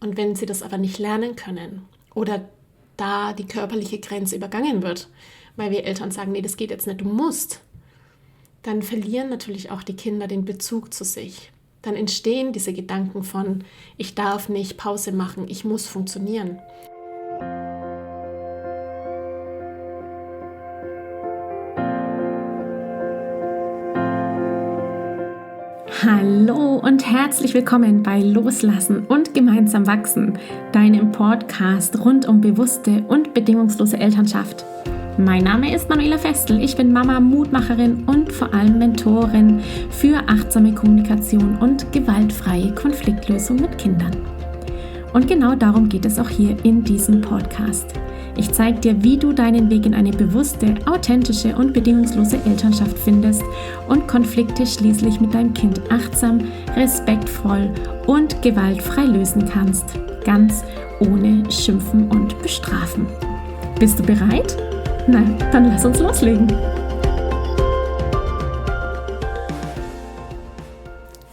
Und wenn sie das aber nicht lernen können oder da die körperliche Grenze übergangen wird, weil wir Eltern sagen, nee, das geht jetzt nicht, du musst, dann verlieren natürlich auch die Kinder den Bezug zu sich. Dann entstehen diese Gedanken von, ich darf nicht Pause machen, ich muss funktionieren. Hallo und herzlich willkommen bei Loslassen und gemeinsam wachsen, deinem Podcast rund um bewusste und bedingungslose Elternschaft. Mein Name ist Manuela Festel, ich bin Mama, Mutmacherin und vor allem Mentorin für achtsame Kommunikation und gewaltfreie Konfliktlösung mit Kindern. Und genau darum geht es auch hier in diesem Podcast. Ich zeige dir, wie du deinen Weg in eine bewusste, authentische und bedingungslose Elternschaft findest und Konflikte schließlich mit deinem Kind achtsam, respektvoll und gewaltfrei lösen kannst. Ganz ohne Schimpfen und Bestrafen. Bist du bereit? Na, dann lass uns loslegen.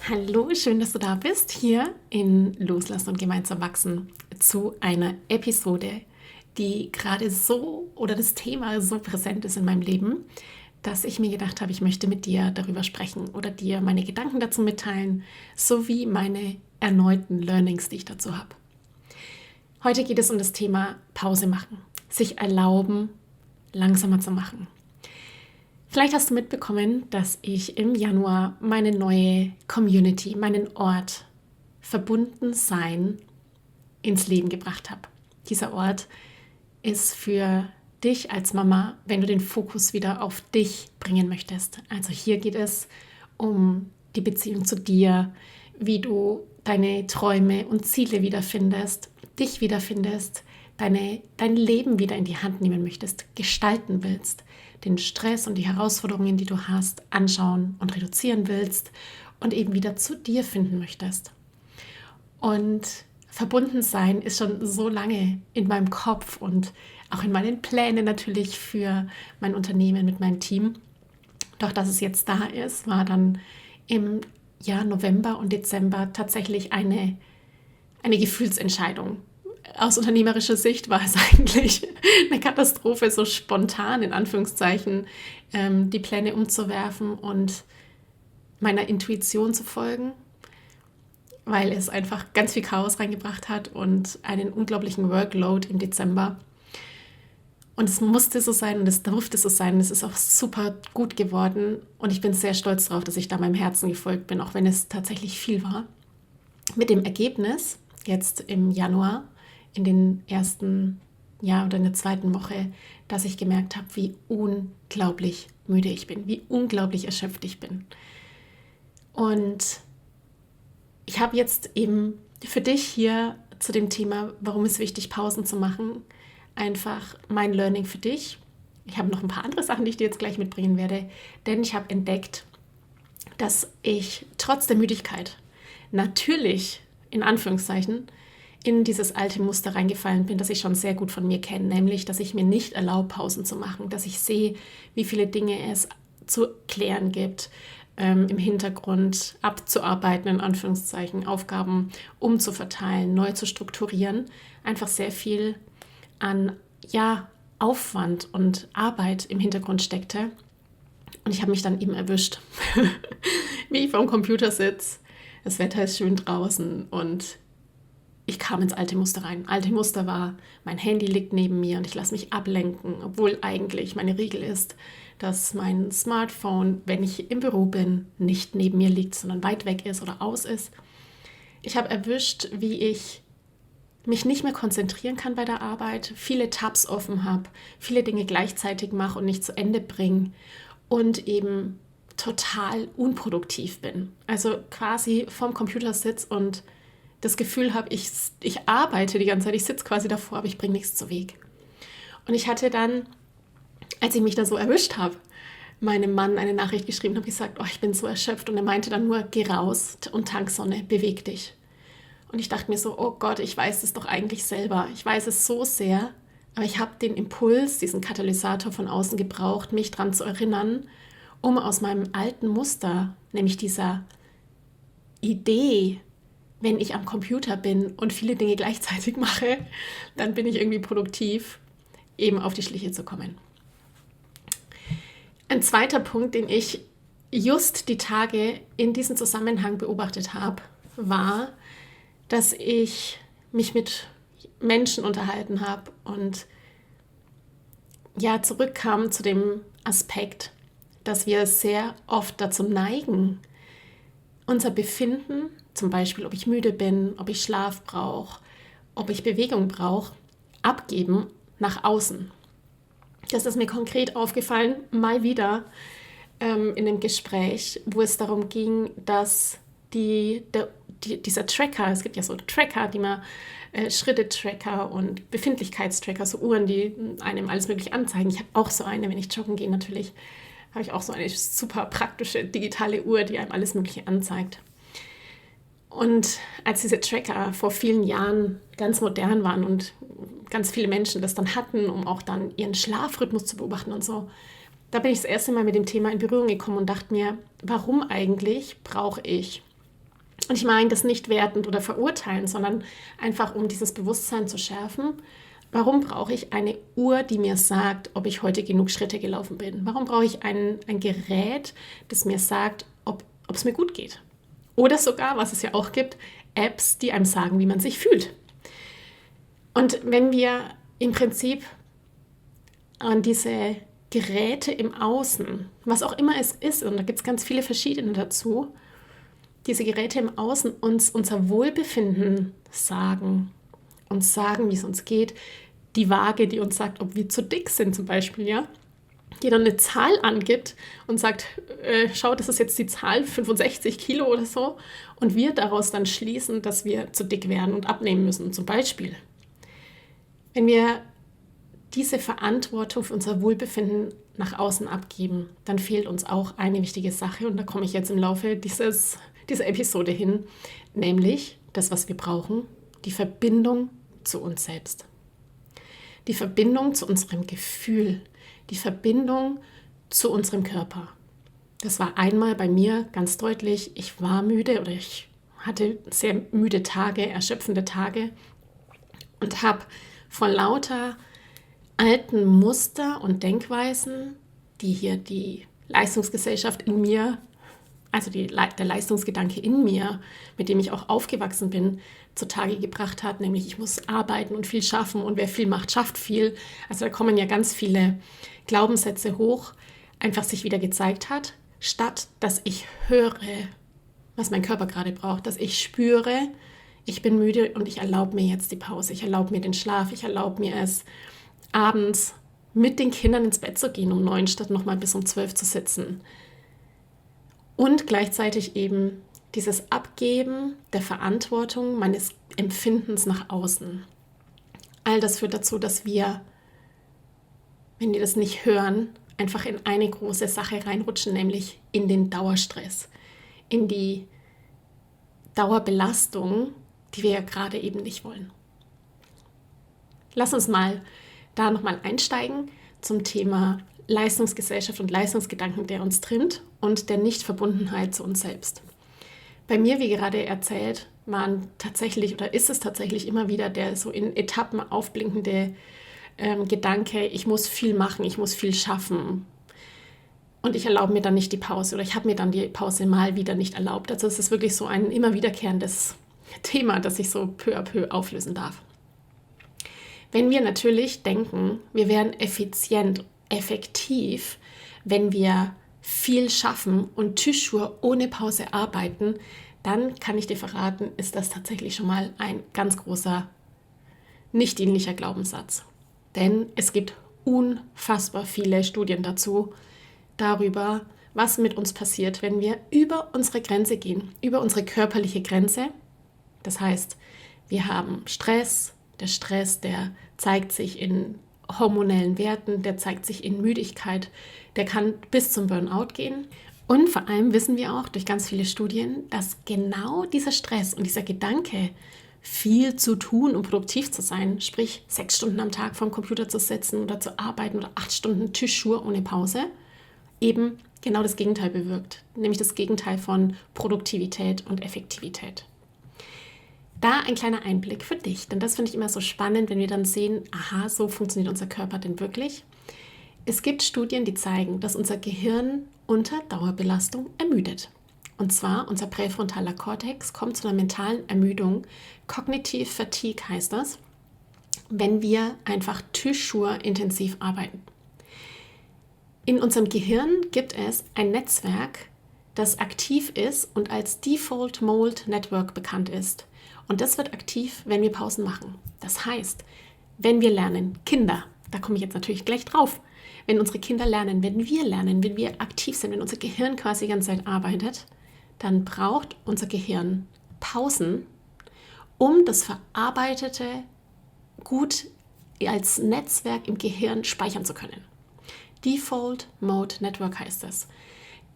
Hallo, schön, dass du da bist, hier in Loslassen und gemeinsam wachsen zu einer Episode, die gerade so oder das Thema so präsent ist in meinem Leben, dass ich mir gedacht habe, ich möchte mit dir darüber sprechen oder dir meine Gedanken dazu mitteilen, sowie meine erneuten Learnings, die ich dazu habe. Heute geht es um das Thema Pause machen, sich erlauben, langsamer zu machen. Vielleicht hast du mitbekommen, dass ich im Januar meine neue Community, meinen Ort Verbundensein ins Leben gebracht habe. Dieser Ort ist für dich als Mama, wenn du den Fokus wieder auf dich bringen möchtest. Also hier geht es um die Beziehung zu dir, wie du deine Träume und Ziele wiederfindest, dich wiederfindest, dein Leben wieder in die Hand nehmen möchtest, gestalten willst, den Stress und die Herausforderungen, die du hast, anschauen und reduzieren willst und eben wieder zu dir finden möchtest. Und verbunden sein ist schon so lange in meinem Kopf und auch in meinen Plänen natürlich für mein Unternehmen mit meinem Team. Doch dass es jetzt da ist, war dann im Jahr November und Dezember tatsächlich eine Gefühlsentscheidung. Aus unternehmerischer Sicht war es eigentlich eine Katastrophe, so spontan in Anführungszeichen die Pläne umzuwerfen und meiner Intuition zu folgen, weil es einfach ganz viel Chaos reingebracht hat und einen unglaublichen Workload im Dezember. Und es musste so sein und es durfte so sein. Es ist auch super gut geworden und ich bin sehr stolz darauf, dass ich da meinem Herzen gefolgt bin, auch wenn es tatsächlich viel war. Mit dem Ergebnis, jetzt im Januar, in den ersten oder in der zweiten Woche, dass ich gemerkt habe, wie unglaublich müde ich bin, wie unglaublich erschöpft ich bin. Und ich habe jetzt eben für dich hier zu dem Thema, warum es wichtig, Pausen zu machen, einfach mein Learning für dich. Ich habe noch ein paar andere Sachen, die ich dir jetzt gleich mitbringen werde, denn ich habe entdeckt, dass ich trotz der Müdigkeit natürlich, in Anführungszeichen, in dieses alte Muster reingefallen bin, das ich schon sehr gut von mir kenne, nämlich, dass ich mir nicht erlaube, Pausen zu machen, dass ich sehe, wie viele Dinge es zu klären gibt, im Hintergrund abzuarbeiten, in Anführungszeichen, Aufgaben umzuverteilen, neu zu strukturieren, einfach sehr viel an Aufwand und Arbeit im Hintergrund steckte. Und ich habe mich dann eben erwischt, wie ich vorm Computer sitze, das Wetter ist schön draußen und ich kam ins alte Muster rein. Alte Muster war, mein Handy liegt neben mir und ich lasse mich ablenken, obwohl eigentlich meine Regel ist, dass mein Smartphone, wenn ich im Büro bin, nicht neben mir liegt, sondern weit weg ist oder aus ist. Ich habe erwischt, wie ich mich nicht mehr konzentrieren kann bei der Arbeit, viele Tabs offen habe, viele Dinge gleichzeitig mache und nicht zu Ende bringe und eben total unproduktiv bin. Also quasi vorm Computer sitze und das Gefühl habe, ich arbeite die ganze Zeit, ich sitze quasi davor, aber ich bringe nichts zu Weg. Und ich hatte dann, als ich mich da so erwischt habe, meinem Mann eine Nachricht geschrieben und habe gesagt, ich bin so erschöpft. Und er meinte dann nur, geh raus und tank Sonne, beweg dich. Und ich dachte mir so, oh Gott, ich weiß es doch eigentlich selber. Ich weiß es so sehr, aber ich habe den Impuls, diesen Katalysator von außen gebraucht, mich daran zu erinnern, um aus meinem alten Muster, nämlich dieser Idee, wenn ich am Computer bin und viele Dinge gleichzeitig mache, dann bin ich irgendwie produktiv, eben auf die Schliche zu kommen. Ein zweiter Punkt, den ich just die Tage in diesem Zusammenhang beobachtet habe, war, dass ich mich mit Menschen unterhalten habe und ja, zurückkam zu dem Aspekt, dass wir sehr oft dazu neigen, unser Befinden, zum Beispiel ob ich müde bin, ob ich Schlaf brauche, ob ich Bewegung brauche, abgeben nach außen. Das ist mir konkret aufgefallen, mal wieder in einem Gespräch, wo es darum ging, dass dieser Tracker, es gibt ja so Tracker, die man Schritte-Tracker und Befindlichkeitstracker, so Uhren, die einem alles Mögliche anzeigen. Ich habe auch so eine, wenn ich joggen gehe natürlich, habe ich auch so eine super praktische digitale Uhr, die einem alles Mögliche anzeigt. Und als diese Tracker vor vielen Jahren ganz modern waren und ganz viele Menschen das dann hatten, um auch dann ihren Schlafrhythmus zu beobachten und so, da bin ich das erste Mal mit dem Thema in Berührung gekommen und dachte mir, warum eigentlich brauche ich? Und ich meine das nicht wertend oder verurteilen, sondern einfach, um dieses Bewusstsein zu schärfen. Warum brauche ich eine Uhr, die mir sagt, ob ich heute genug Schritte gelaufen bin? Warum brauche ich ein Gerät, das mir sagt, ob es mir gut geht? Oder sogar, was es ja auch gibt, Apps, die einem sagen, wie man sich fühlt. Und wenn wir im Prinzip an diese Geräte im Außen, was auch immer es ist, und da gibt es ganz viele verschiedene dazu, diese Geräte im Außen uns unser Wohlbefinden sagen, uns sagen, wie es uns geht, die Waage, die uns sagt, ob wir zu dick sind zum Beispiel, ja, die dann eine Zahl angibt und sagt, schau, das ist jetzt die Zahl, 65 Kilo oder so, und wir daraus dann schließen, dass wir zu dick werden und abnehmen müssen, zum Beispiel. Wenn wir diese Verantwortung für unser Wohlbefinden nach außen abgeben, dann fehlt uns auch eine wichtige Sache, und da komme ich jetzt im Laufe dieser Episode hin, nämlich das, was wir brauchen, die Verbindung zu uns selbst. Die Verbindung zu unserem Gefühl, die Verbindung zu unserem Körper. Das war einmal bei mir ganz deutlich, ich war müde oder ich hatte sehr müde Tage, erschöpfende Tage und habe von lauter alten Muster und Denkweisen, die hier die Leistungsgesellschaft in mir, also der Leistungsgedanke in mir, mit dem ich auch aufgewachsen bin, zutage gebracht hat, nämlich ich muss arbeiten und viel schaffen und wer viel macht, schafft viel. Also da kommen ja ganz viele Glaubenssätze hoch, einfach sich wieder gezeigt hat, statt dass ich höre, was mein Körper gerade braucht, dass ich spüre, ich bin müde und ich erlaube mir jetzt die Pause, ich erlaube mir den Schlaf, ich erlaube mir es, abends mit den Kindern ins Bett zu gehen um 9 statt nochmal bis um 12 zu sitzen. Und gleichzeitig eben dieses Abgeben der Verantwortung meines Empfindens nach außen. All das führt dazu, dass wir, wenn wir das nicht hören, einfach in eine große Sache reinrutschen, nämlich in den Dauerstress, in die Dauerbelastung, die wir ja gerade eben nicht wollen. Lass uns mal da nochmal einsteigen zum Thema Leistungsgesellschaft und Leistungsgedanken, der uns trimmt und der Nichtverbundenheit zu uns selbst. Bei mir, wie gerade erzählt, ist es tatsächlich immer wieder der so in Etappen aufblinkende Gedanke, ich muss viel machen, ich muss viel schaffen und ich erlaube mir dann nicht die Pause oder ich habe mir dann die Pause mal wieder nicht erlaubt. Also es ist wirklich so ein immer wiederkehrendes Thema, das ich so peu à peu auflösen darf. Wenn wir natürlich denken, wir wären effektiv, wenn wir viel schaffen und Tischschuhe ohne Pause arbeiten, dann kann ich dir verraten, ist das tatsächlich schon mal ein ganz großer, nicht dienlicher Glaubenssatz. Denn es gibt unfassbar viele Studien dazu, darüber, was mit uns passiert, wenn wir über unsere Grenze gehen, über unsere körperliche Grenze. Das heißt, wir haben Stress, der zeigt sich in hormonellen Werten, der zeigt sich in Müdigkeit, der kann bis zum Burnout gehen. Und vor allem wissen wir auch durch ganz viele Studien, dass genau dieser Stress und dieser Gedanke, viel zu tun, um produktiv zu sein, sprich 6 Stunden am Tag vorm Computer zu sitzen oder zu arbeiten oder 8 Stunden Tischschuhe ohne Pause, eben genau das Gegenteil bewirkt, nämlich das Gegenteil von Produktivität und Effektivität. Da ein kleiner Einblick für dich, denn das finde ich immer so spannend, wenn wir dann sehen, aha, so funktioniert unser Körper denn wirklich. Es gibt Studien, die zeigen, dass unser Gehirn unter Dauerbelastung ermüdet. Und zwar unser präfrontaler Kortex kommt zu einer mentalen Ermüdung. Cognitive Fatigue heißt das, wenn wir einfach intensiv arbeiten. In unserem Gehirn gibt es ein Netzwerk, das aktiv ist und als Default Mode Network bekannt ist. Und das wird aktiv, wenn wir Pausen machen. Das heißt, wenn wir lernen, Kinder, da komme ich jetzt natürlich gleich drauf, wenn unsere Kinder lernen, wenn wir aktiv sind, wenn unser Gehirn quasi die ganze Zeit arbeitet, dann braucht unser Gehirn Pausen, um das Verarbeitete gut als Netzwerk im Gehirn speichern zu können. Default Mode Network heißt das.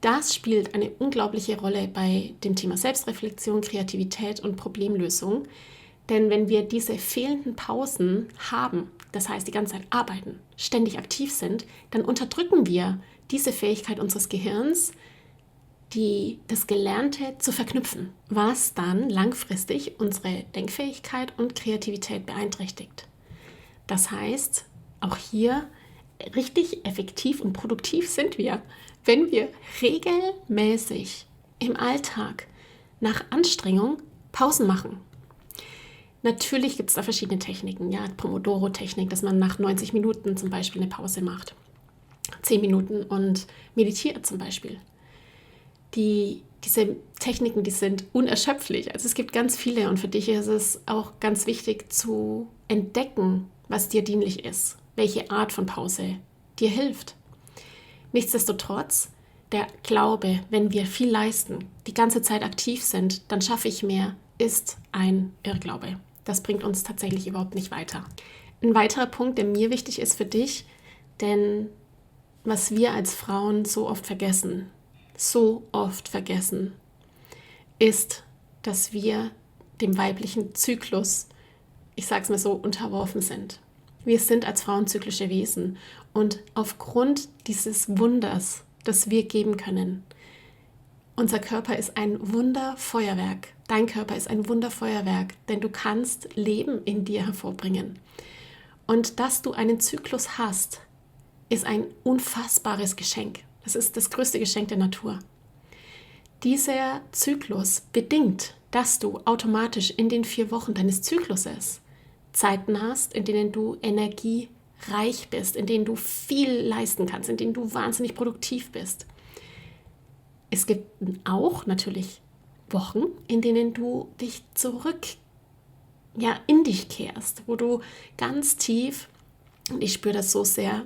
Das spielt eine unglaubliche Rolle bei dem Thema Selbstreflexion, Kreativität und Problemlösung. Denn wenn wir diese fehlenden Pausen haben, das heißt die ganze Zeit arbeiten, ständig aktiv sind, dann unterdrücken wir diese Fähigkeit unseres Gehirns, das Gelernte zu verknüpfen, was dann langfristig unsere Denkfähigkeit und Kreativität beeinträchtigt. Das heißt, auch hier richtig effektiv und produktiv sind wir, wenn wir regelmäßig im Alltag nach Anstrengung Pausen machen. Natürlich gibt es da verschiedene Techniken, ja, Pomodoro-Technik, dass man nach 90 Minuten zum Beispiel eine Pause macht, 10 Minuten und meditiert zum Beispiel. Diese Techniken, die sind unerschöpflich. Also es gibt ganz viele und für dich ist es auch ganz wichtig zu entdecken, was dir dienlich ist, welche Art von Pause dir hilft. Nichtsdestotrotz, der Glaube, wenn wir viel leisten, die ganze Zeit aktiv sind, dann schaffe ich mehr, ist ein Irrglaube. Das bringt uns tatsächlich überhaupt nicht weiter. Ein weiterer Punkt, der mir wichtig ist für dich, denn was wir als Frauen so oft vergessen, ist, dass wir dem weiblichen Zyklus, ich sage es mal so, unterworfen sind. Wir sind als Frauen zyklische Wesen und aufgrund dieses Wunders, das wir geben können, unser Körper ist ein Wunderfeuerwerk. Dein Körper ist ein Wunderfeuerwerk, denn du kannst Leben in dir hervorbringen. Und dass du einen Zyklus hast, ist ein unfassbares Geschenk. Das ist das größte Geschenk der Natur. Dieser Zyklus bedingt, dass du automatisch in den 4 Wochen deines Zykluses Zeiten hast, in denen du energiereich bist, in denen du viel leisten kannst, in denen du wahnsinnig produktiv bist. Es gibt auch natürlich Wochen, in denen du dich in dich kehrst, wo du ganz tief, und ich spüre das so sehr,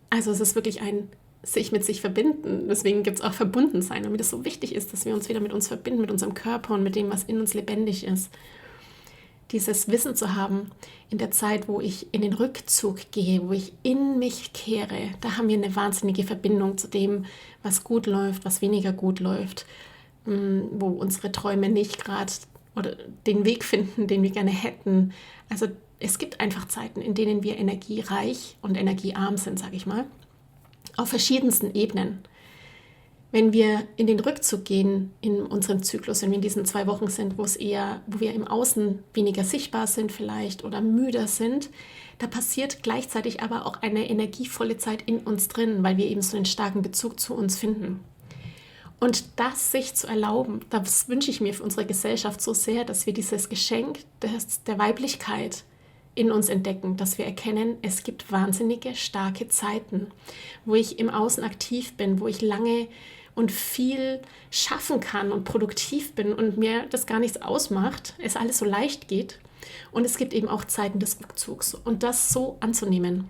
also es ist wirklich ein sich mit sich verbinden, deswegen gibt es auch Verbundensein, damit es so wichtig ist, dass wir uns wieder mit uns verbinden, mit unserem Körper und mit dem, was in uns lebendig ist. Dieses Wissen zu haben, in der Zeit, wo ich in den Rückzug gehe, wo ich in mich kehre, da haben wir eine wahnsinnige Verbindung zu dem, was gut läuft, was weniger gut läuft, wo unsere Träume nicht gerade oder den Weg finden, den wir gerne hätten. Also es gibt einfach Zeiten, in denen wir energiereich und energiearm sind, sage ich mal, auf verschiedensten Ebenen. Wenn wir in den Rückzug gehen in unserem Zyklus, wenn wir in diesen 2 Wochen sind, wo wir im Außen weniger sichtbar sind vielleicht oder müder sind, da passiert gleichzeitig aber auch eine energievolle Zeit in uns drin, weil wir eben so einen starken Bezug zu uns finden. Und das sich zu erlauben, das wünsche ich mir für unsere Gesellschaft so sehr, dass wir dieses Geschenk der Weiblichkeit in uns entdecken, dass wir erkennen, es gibt wahnsinnige, starke Zeiten, wo ich im Außen aktiv bin, wo ich lange und viel schaffen kann und produktiv bin und mir das gar nichts ausmacht, es alles so leicht geht. Und es gibt eben auch Zeiten des Rückzugs. Und das so anzunehmen,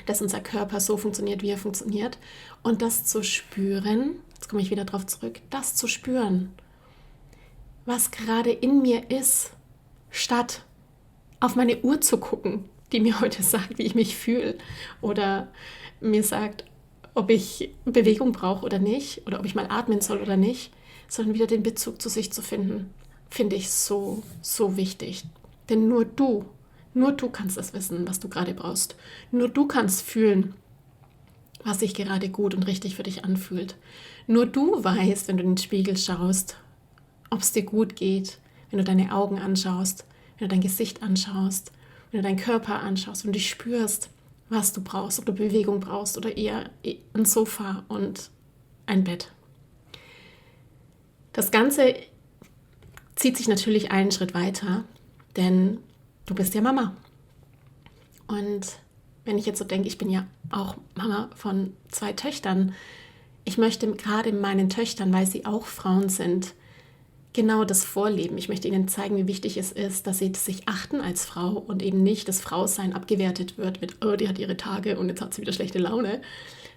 dass unser Körper so funktioniert, wie er funktioniert. Und das zu spüren, jetzt komme ich wieder drauf zurück, das zu spüren, was gerade in mir ist, statt auf meine Uhr zu gucken, die mir heute sagt, wie ich mich fühle oder mir sagt, ob ich Bewegung brauche oder nicht oder ob ich mal atmen soll oder nicht, sondern wieder den Bezug zu sich zu finden, finde ich so, so wichtig. Denn nur du kannst das wissen, was du gerade brauchst. Nur du kannst fühlen, was sich gerade gut und richtig für dich anfühlt. Nur du weißt, wenn du in den Spiegel schaust, ob es dir gut geht, wenn du deine Augen anschaust, wenn du dein Gesicht anschaust, wenn du deinen Körper anschaust und dich spürst, was du brauchst, ob du Bewegung brauchst oder eher ein Sofa und ein Bett. Das Ganze zieht sich natürlich einen Schritt weiter, denn du bist ja Mama. Und wenn ich jetzt so denke, ich bin ja auch Mama von 2 Töchtern, ich möchte gerade meinen Töchtern, weil sie auch Frauen sind, genau das vorleben. Ich möchte ihnen zeigen, wie wichtig es ist, dass sie sich achten als Frau und eben nicht das Frausein abgewertet wird mit, oh, die hat ihre Tage und jetzt hat sie wieder schlechte Laune,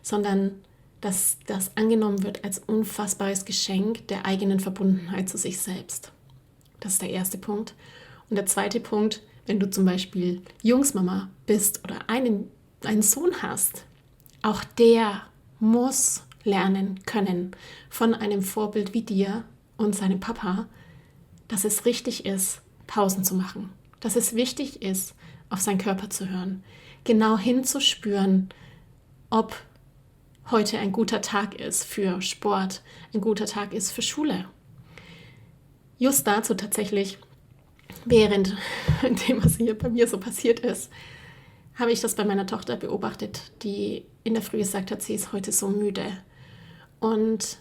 sondern dass das angenommen wird als unfassbares Geschenk der eigenen Verbundenheit zu sich selbst. Das ist der erste Punkt. Und der zweite Punkt, wenn du zum Beispiel Jungsmama bist oder einen Sohn hast, auch der muss lernen können von einem Vorbild wie dir und seinem Papa, dass es richtig ist, Pausen zu machen, dass es wichtig ist, auf seinen Körper zu hören, genau hinzuspüren, ob heute ein guter Tag ist für Sport, ein guter Tag ist für Schule. Just dazu tatsächlich, während dem, was hier bei mir so passiert ist, habe ich das bei meiner Tochter beobachtet, die in der Früh gesagt hat, sie ist heute so müde. Und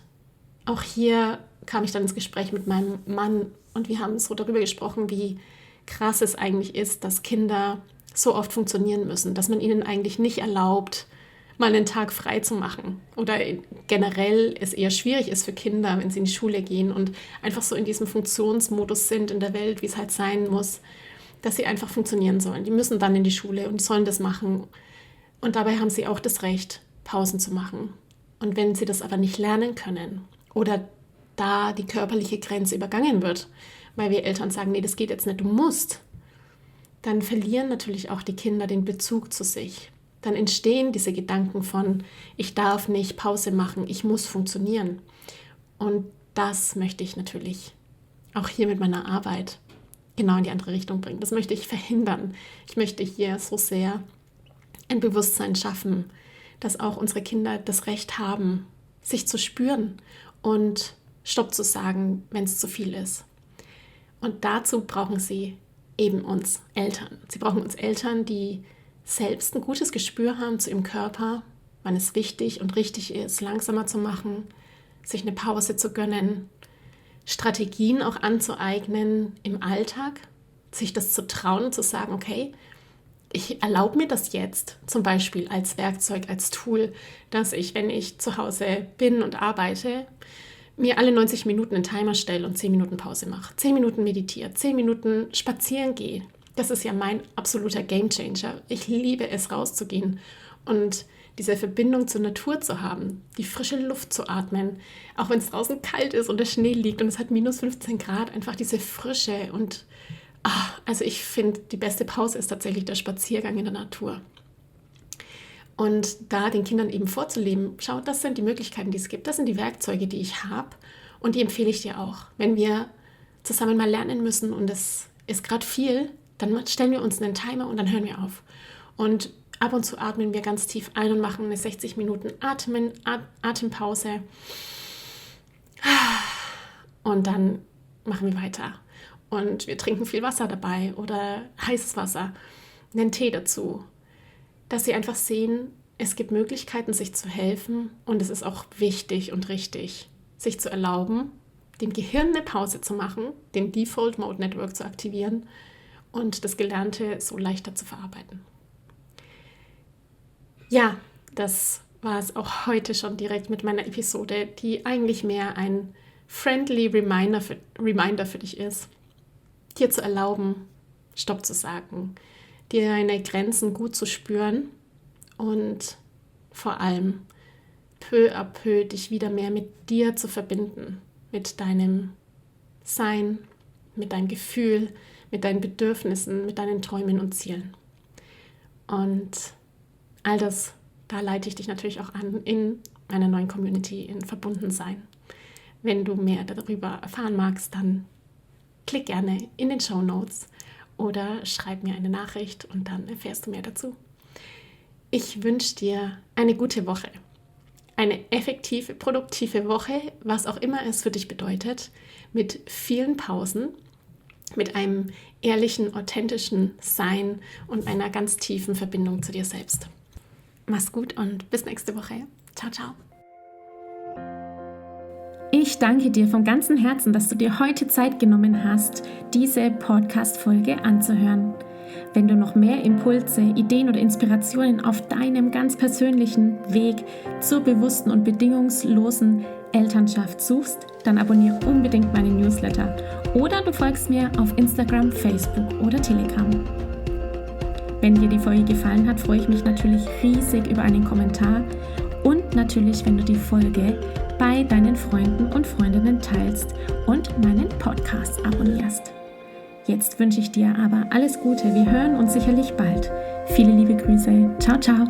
auch hier kam ich dann ins Gespräch mit meinem Mann und wir haben so darüber gesprochen, wie krass es eigentlich ist, dass Kinder so oft funktionieren müssen, dass man ihnen eigentlich nicht erlaubt, mal einen Tag frei zu machen oder generell es eher schwierig ist für Kinder, wenn sie in die Schule gehen und einfach so in diesem Funktionsmodus sind in der Welt, wie es halt sein muss, dass sie einfach funktionieren sollen. Die müssen dann in die Schule und sollen das machen und dabei haben sie auch das Recht, Pausen zu machen. Und wenn sie das aber nicht lernen können oder da die körperliche Grenze übergangen wird, weil wir Eltern sagen, nee, das geht jetzt nicht, du musst, dann verlieren natürlich auch die Kinder den Bezug zu sich. Dann entstehen diese Gedanken von, ich darf nicht Pause machen, ich muss funktionieren. Und das möchte ich natürlich auch hier mit meiner Arbeit genau in die andere Richtung bringen. Das möchte ich verhindern. Ich möchte hier so sehr ein Bewusstsein schaffen, dass auch unsere Kinder das Recht haben, sich zu spüren und Stopp zu sagen, wenn es zu viel ist. Und dazu brauchen sie eben uns Eltern. Sie brauchen uns Eltern, die selbst ein gutes Gespür haben zu ihrem Körper, wann es wichtig und richtig ist, langsamer zu machen, sich eine Pause zu gönnen, Strategien auch anzueignen im Alltag, sich das zu trauen und zu sagen, okay, ich erlaube mir das jetzt, zum Beispiel als Werkzeug, als Tool, dass ich, wenn ich zu Hause bin und arbeite, mir alle 90 Minuten einen Timer stelle und 10 Minuten Pause mache, 10 Minuten meditiere, 10 Minuten spazieren gehe. Das ist ja mein absoluter Gamechanger. Ich liebe es, rauszugehen und diese Verbindung zur Natur zu haben, die frische Luft zu atmen, auch wenn es draußen kalt ist und der Schnee liegt und es hat minus 15 Grad, einfach diese Frische und also ich finde, die beste Pause ist tatsächlich der Spaziergang in der Natur. Und da den Kindern eben vorzuleben, schau, das sind die Möglichkeiten, die es gibt, das sind die Werkzeuge, die ich habe und die empfehle ich dir auch. Wenn wir zusammen mal lernen müssen und es ist gerade viel, dann stellen wir uns einen Timer und dann hören wir auf. Und ab und zu atmen wir ganz tief ein und machen eine 60 Minuten Atempause. Und dann machen wir weiter. Und wir trinken viel Wasser dabei oder heißes Wasser, einen Tee dazu. Dass sie einfach sehen, es gibt Möglichkeiten, sich zu helfen und es ist auch wichtig und richtig, sich zu erlauben, dem Gehirn eine Pause zu machen, den Default Mode Network zu aktivieren und das Gelernte so leichter zu verarbeiten. Ja, das war es auch heute schon direkt mit meiner Episode, die eigentlich mehr ein friendly Reminder für dich ist, dir zu erlauben, Stopp zu sagen, dir deine Grenzen gut zu spüren und vor allem peu à peu dich wieder mehr mit dir zu verbinden, mit deinem Sein, mit deinem Gefühl, mit deinen Bedürfnissen, mit deinen Träumen und Zielen. Und all das, da leite ich dich natürlich auch an in meiner neuen Community, in Verbundensein. Wenn du mehr darüber erfahren magst, dann klick gerne in den Shownotes oder schreib mir eine Nachricht und dann erfährst du mehr dazu. Ich wünsche dir eine gute Woche, eine effektive, produktive Woche, was auch immer es für dich bedeutet, mit vielen Pausen mit einem ehrlichen, authentischen Sein und einer ganz tiefen Verbindung zu dir selbst. Mach's gut und bis nächste Woche. Ciao, ciao. Ich danke dir von ganzem Herzen, dass du dir heute Zeit genommen hast, diese Podcast-Folge anzuhören. Wenn du noch mehr Impulse, Ideen oder Inspirationen auf deinem ganz persönlichen Weg zur bewussten und bedingungslosen Elternschaft suchst, dann abonniere unbedingt meinen Newsletter oder du folgst mir auf Instagram, Facebook oder Telegram. Wenn dir die Folge gefallen hat, freue ich mich natürlich riesig über einen Kommentar und natürlich, wenn du die Folge bei deinen Freunden und Freundinnen teilst und meinen Podcast abonnierst. Jetzt wünsche ich dir aber alles Gute. Wir hören uns sicherlich bald. Viele liebe Grüße. Ciao, ciao.